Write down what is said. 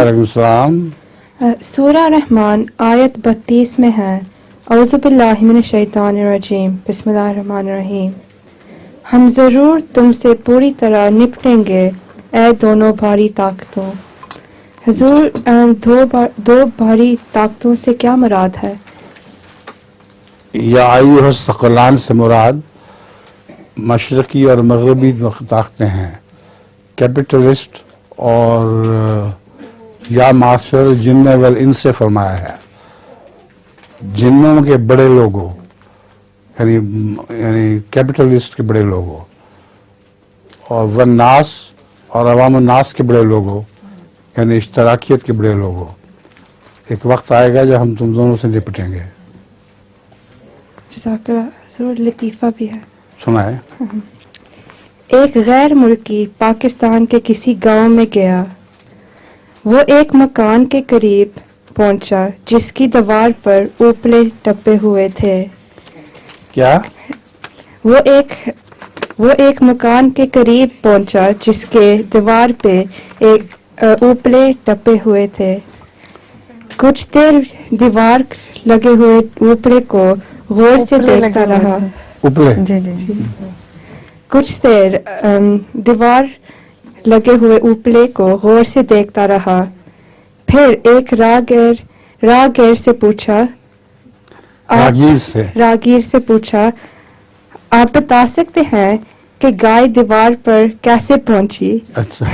वालेकुम सलाम। सूरह रहमान आयत 32 में है, औज़ु बिल्लाहि मिनश शैतानिर रजीम, बिस्मिल्लाहिर रहमानिर रहीम। हम ज़रूर तुमसे पूरी तरह निपटेंगे ए दोनों भारी ताकतों। हुजूर, दो भारी ताकतों से क्या मुराद है? या अय्युहस सक़लान से मुराद मशरक़ी और मग़रबी ताकतें हैं। कैपिटलिस्ट और या माशर जिन्न वल इनसे फरमाया है, जिन्नों के बड़े लोगों यानी कैपिटलिस्ट के बड़े लोगों, और वन नास और अवाम नास के बड़े लोगों यानी इश्तराकियत के बड़े लोगों। एक वक्त आएगा जब हम तुम दोनों से निपटेंगे। जज़ाकल्लाह। हुजूर, लतीफ़ा भी है, सुनाए। एक गैर मुल्की पाकिस्तान के किसी गांव में गया। वो एक मकान के करीब पहुंचा जिसकी दीवार पर उपले टपे हुए थे। क्या? वो एक मकान के करीब पहुंचा जिसके दीवार पे एक उपले टपे हुए थे। कुछ देर दीवार लगे हुए उपले को गौर से देखता रहा। उपले? जी। कुछ देर दीवार लगे हुए उपले को गौर से देखता रहा। फिर एक राहगीर से पूछा, आप बता सकते हैं कि गाय दीवार पर कैसे पहुंची? अच्छा।